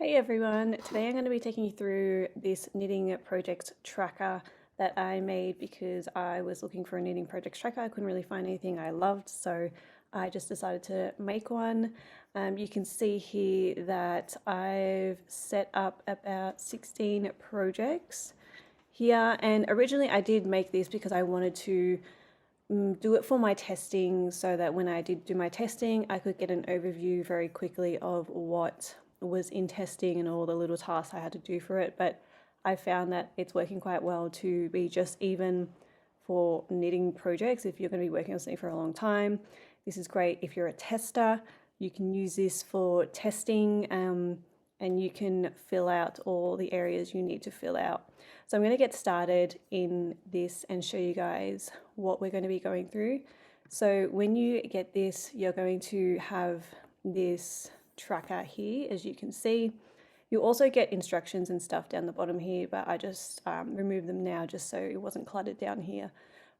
Hey everyone, today I'm going to be taking you through this knitting project tracker that I made because I was looking for a knitting project tracker. I couldn't really find anything I loved, so I just decided to make one. You can see here that I've set up about 16 projects here, and originally I did make this because I wanted to do it for my testing so that when I did do my testing, I could get an overview very quickly of what was in testing and all the little tasks I had to do for it. But I found that it's working quite well to be just even for knitting projects. If you're going to be working on something for a long time, this is great. If you're a tester, you can use this for testing and you can fill out all the areas you need to fill out. So I'm going to get started in this and show you guys what we're going to be going through. So when you get this, you're going to have this tracker here, as you can see. You also get instructions and stuff down the bottom here, but I just removed them now just so it wasn't cluttered down here.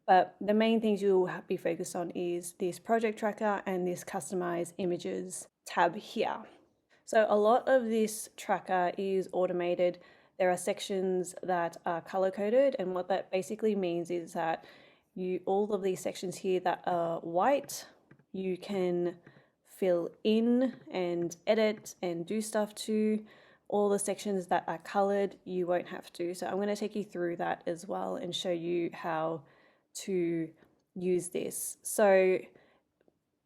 But the main things you'll be focused on is this project tracker and this customize images tab here. So a lot of this tracker is automated. There are sections that are color coded, and what that basically means is that all of these sections here that are white, you can fill in and edit and do stuff to. All the sections that are colored, you won't have to. So I'm going to take you through that as well and show you how to use this. So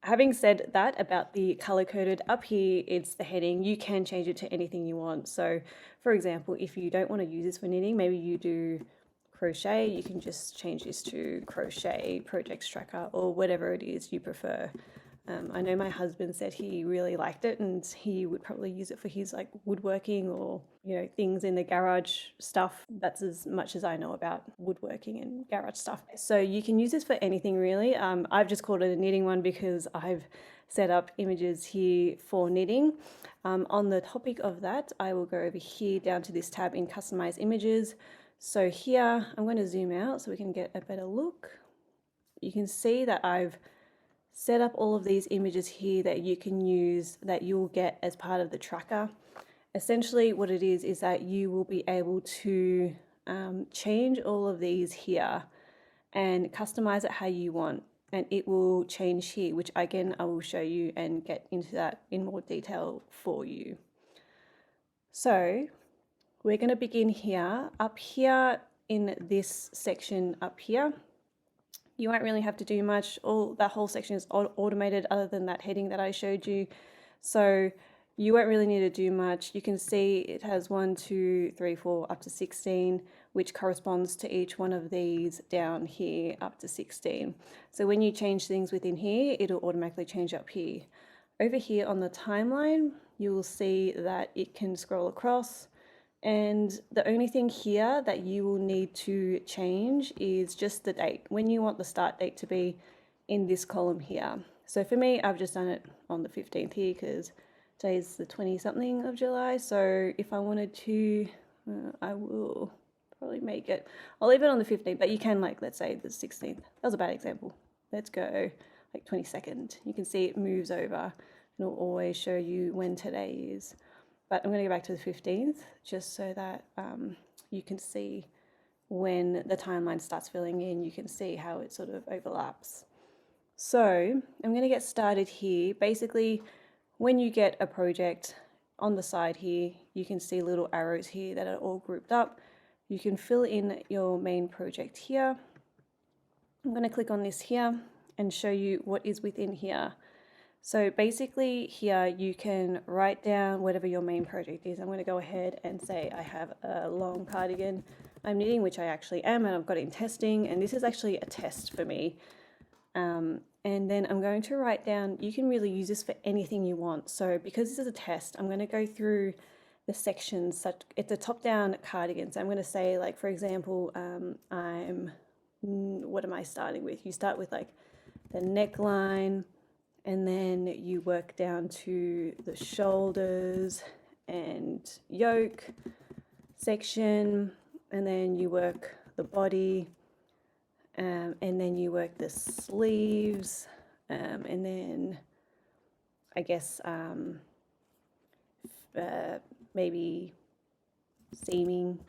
having said that about the color coded, up here it's the heading. You can change it to anything you want. So for example, if you don't want to use this for knitting, maybe you do crochet, you can just change this to crochet projects tracker or whatever it is you prefer. I know my husband said he really liked it and he would probably use it for his like woodworking or, you know, things in the garage stuff. That's as much as I know about woodworking and garage stuff. So you can use this for anything really. I've just called it a knitting one because I've set up images here for knitting. On the topic of that, I will go over here down to this tab in customize images. So here I'm going to zoom out so we can get a better look. You can see that I've set up all of these images here that you can use, that you'll get as part of the tracker. Essentially what it is that you will be able to change all of these here and customize it how you want, and it will change here, which again I will show you and get into that in more detail for you. So we're going to begin here. Up here in this section up here, you won't really have to do much. That whole section is automated other than that heading that I showed you. So you won't really need to do much. You can see it has 1, 2, 3, 4, up to 16, which corresponds to each one of these down here up to 16. So when you change things within here, it'll automatically change up here. Over here on the timeline, you will see that it can scroll across. And the only thing here that you will need to change is just the date, when you want the start date to be in this column here. So for me, I've just done it on the 15th here because today's the 20-something of July. So if I wanted to, I will probably make it, I'll leave it on the 15th, but you can, like, let's say the 16th. That was a bad example. Let's go like 22nd. You can see it moves over and it'll always show you when today is. But I'm going to go back to the 15th just so that you can see when the timeline starts filling in, you can see how it sort of overlaps. So I'm going to get started here. Basically, when you get a project on the side here, you can see little arrows here that are all grouped up. You can fill in your main project here. I'm going to click on this here and show you what is within here. So basically here you can write down whatever your main project is. I'm going to go ahead and say I have a long cardigan I'm knitting, which I actually am, and I've got it in testing, and this is actually a test for me. And then I'm going to write down, you can really use this for anything you want. So because this is a test, I'm going to go through the sections. Such, it's a top-down cardigan. So I'm going to say, like, for example, what am I starting with? You start with like the neckline, and then you work down to the shoulders and yoke section, and then you work the body, and then you work the sleeves, and then I guess maybe seaming,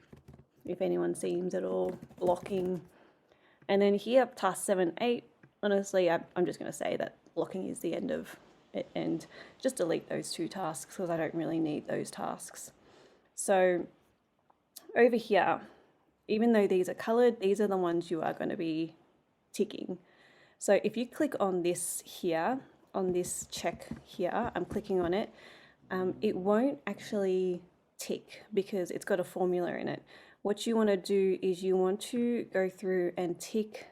if anyone seams at all, blocking. And then here, task 7, 8, honestly, I'm just going to say that blocking is the end of it and just delete those 2 tasks because I don't really need those tasks. So over here, even though these are colored, these are the ones you are going to be ticking. So if you click on this here, on this check here, I'm clicking on it, it won't actually tick because it's got a formula in it. What you want to do is you want to go through and tick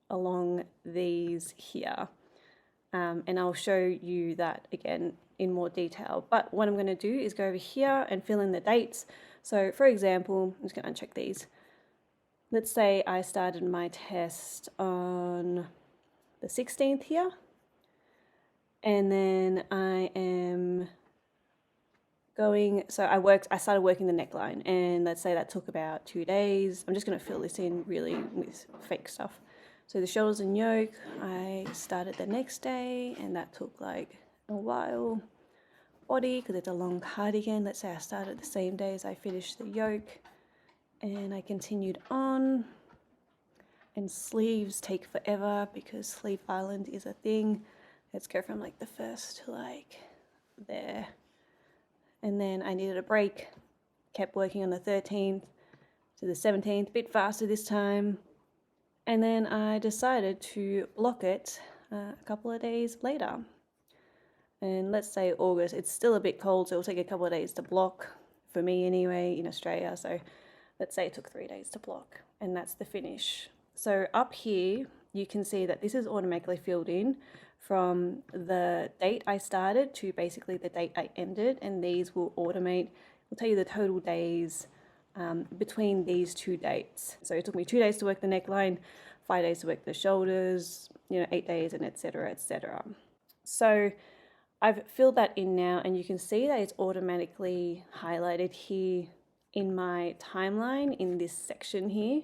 along these here. And I'll show you that again in more detail. But what I'm going to do is go over here and fill in the dates. So for example, I'm just going to uncheck these. Let's say I started my test on the 16th here, and then I am going, so I started working the neckline, and let's say that took about 2 days. I'm just going to fill this in really with fake stuff. So the shoulders and yoke, I started the next day, and that took like a while. Body, because it's a long cardigan, let's say I started the same day as I finished the yoke, and I continued on. And sleeves take forever because Sleeve Island is a thing. Let's go from like the 1st to like there. And then I needed a break, kept working on the 13th to the 17th, a bit faster this time. And then I decided to block it a couple of days later. And let's say August, it's still a bit cold, so it'll take a couple of days to block, for me anyway, in Australia. So let's say it took 3 days to block, and that's the finish. So up here, you can see that this is automatically filled in from the date I started to basically the date I ended, and these will automate, will tell you the total days between these 2 dates. So it took me 2 days to work the neckline, 5 days to work the shoulders, 8 days, and etc., etc. So I've filled that in now, and you can see that it's automatically highlighted here in my timeline in this section here.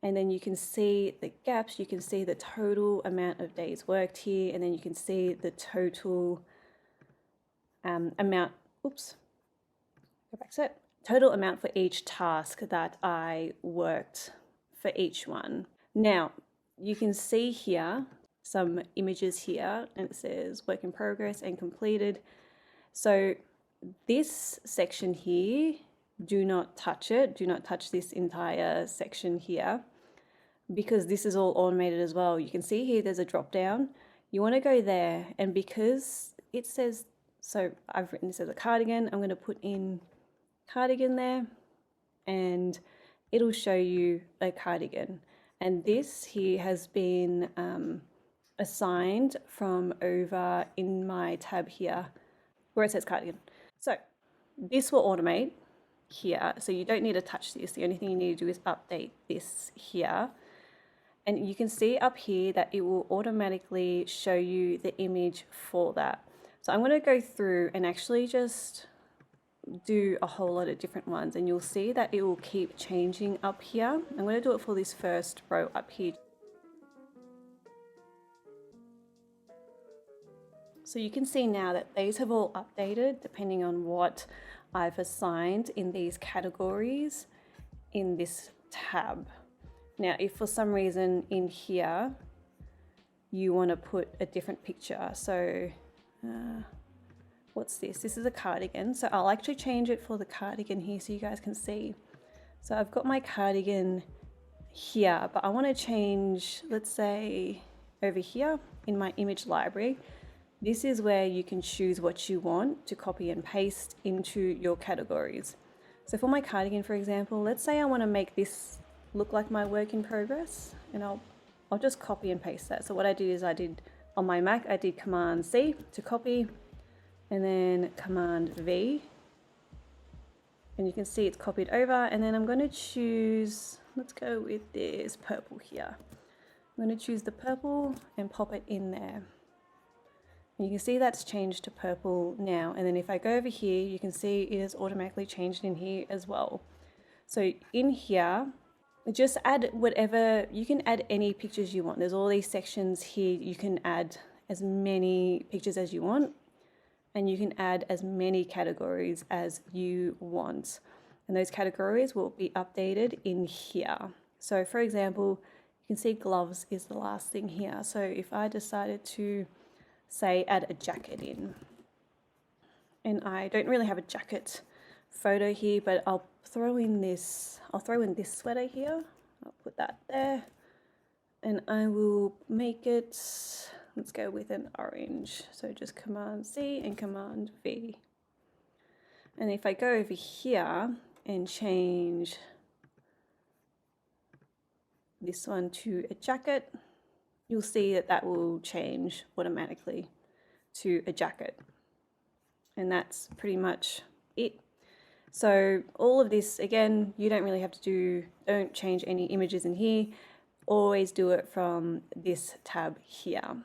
And then you can see the gaps, you can see the total amount of days worked here, and then you can see the total amount, oops, go back to it, total amount for each task that I worked for each one. Now, you can see here some images here, and it says work in progress and completed. So this section here, do not touch it, do not touch this entire section here, because this is all automated as well. You can see here there's a drop down. You want to go there, and because it says, so I've written this as a cardigan, I'm going to put in cardigan there, and it'll show you a cardigan. And this here has been assigned from over in my tab here where it says cardigan. So this will automate here, so you don't need to touch this. The only thing you need to do is update this here, and you can see up here that it will automatically show you the image for that. So I'm going to go through and actually just do a whole lot of different ones, and you'll see that it will keep changing up here. I'm going to do it for this first row up here. So you can see now that these have all updated depending on what I've assigned in these categories in this tab. Now, if for some reason in here you want to put a different picture, so what's this? This is a cardigan. So I'll actually change it for the cardigan here so you guys can see. So I've got my cardigan here, but I want to change, let's say over here in my image library. This is where you can choose what you want to copy and paste into your categories. So for my cardigan, for example, let's say I want to make this look like my work in progress, and I'll just copy and paste that. So what I did is on my Mac, I did Command C to copy, and then Command V, and you can see it's copied over. And then I'm going to choose, let's go with this purple here. I'm going to choose the purple and pop it in there. And you can see that's changed to purple now. And then if I go over here, you can see it is automatically changed in here as well. So in here, just add whatever, you can add any pictures you want. There's all these sections here. You can add as many pictures as you want. and you can add as many categories as you want. And those categories will be updated in here. So for example, you can see gloves is the last thing here. So if I decided to say add a jacket in, and I don't really have a jacket photo here, but I'll throw in this sweater here. I'll put that there, and I will make it, let's go with an orange. So just Command C and Command V. And if I go over here and change this one to a jacket, you'll see that that will change automatically to a jacket. And that's pretty much it. So all of this, again, you don't really have to don't change any images in here. Always do it from this tab here.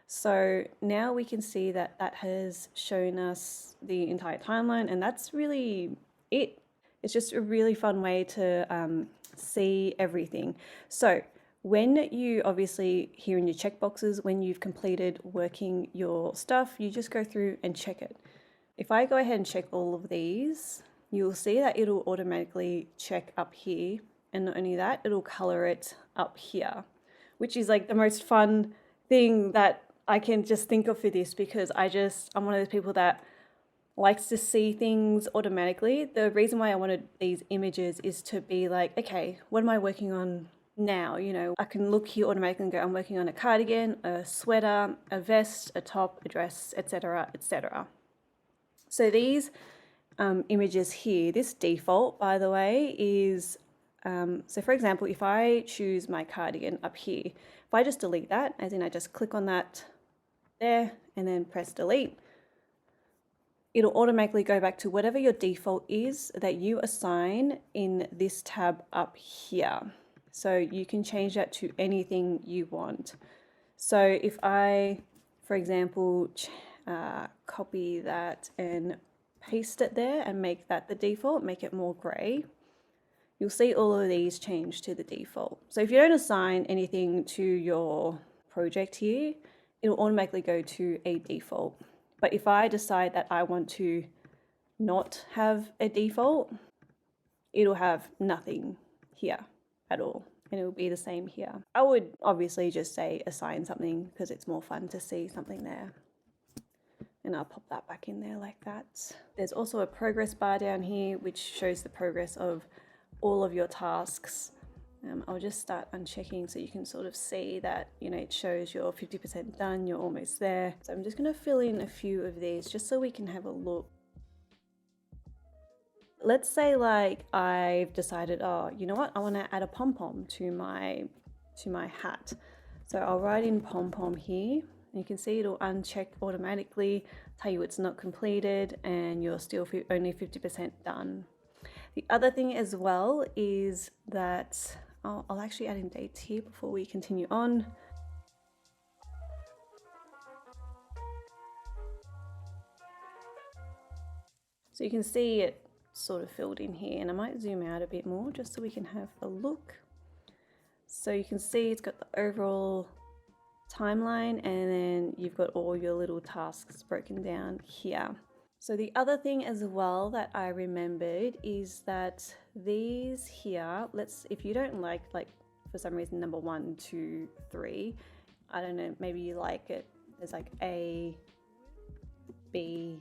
So now we can see that that has shown us the entire timeline, and that's really it. It's just a really fun way to see everything. So when you obviously here in your checkboxes, when you've completed working your stuff, you just go through and check it. If I go ahead and check all of these, you'll see that it'll automatically check up here. And not only that, it'll color it up here, which is like the most fun thing that I can just think of for this, because I'm one of those people that likes to see things automatically. The reason why I wanted these images is to be like, okay, what am I working on now? You know, I can look here automatically and go, I'm working on a cardigan, a sweater, a vest, a top, a dress, etc., etc. So these images here, this default, by the way, is, so for example, if I choose my cardigan up here, if I just delete that, as in I just click on that there and then press delete, it'll automatically go back to whatever your default is that you assign in this tab up here. So you can change that to anything you want. So if I, for example, copy that and paste it there and make that the default, make it more gray, you'll see all of these change to the default. So if you don't assign anything to your project here, it'll automatically go to a default. But if I decide that I want to not have a default, it'll have nothing here at all. And it will be the same here. I would obviously just say assign something because it's more fun to see something there. And I'll pop that back in there like that. There's also a progress bar down here which shows the progress of all of your tasks. I'll just start unchecking so you can sort of see that, you know, it shows you're 50% done, you're almost there. So I'm just going to fill in a few of these just so we can have a look. Let's say like I've decided, oh, you know what, I want to add a pom-pom to my hat. So I'll write in pom-pom here. You can see it'll uncheck automatically, tell you it's not completed, and you're still only 50% done. The other thing as well is that I'll actually add in dates here before we continue on. So you can see it sort of filled in here, and I might zoom out a bit more just so we can have a look. So you can see it's got the overall timeline, and then you've got all your little tasks broken down here. So the other thing as well that I remembered is that these here, if you don't like for some reason number 1, 2, 3, I don't know, maybe you like it, there's like A, B,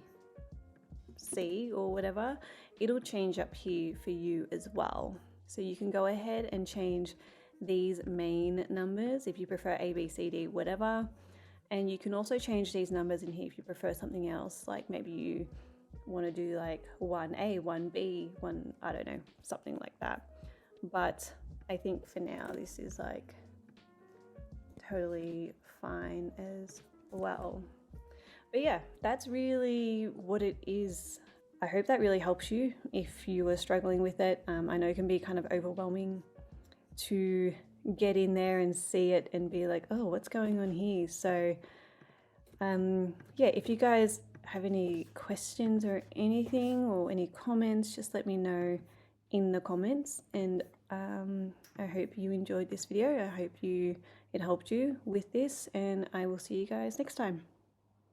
C or whatever, it'll change up here for you as well. So you can go ahead and change these main numbers if you prefer A, B, C, D, whatever. And you can also change these numbers in here if you prefer something else, like maybe you want to do like 1A, 1B, 1, I don't know, something like that. But I think for now this is like totally fine as well. But yeah, that's really what it is. I hope that really helps you if you were struggling with it. I know it can be kind of overwhelming to get in there and see it and be like, oh, what's going on here? So yeah, if you guys have any questions or anything or any comments, just let me know in the comments. And I hope you enjoyed this video. I hope it helped you with this, and I will see you guys next time.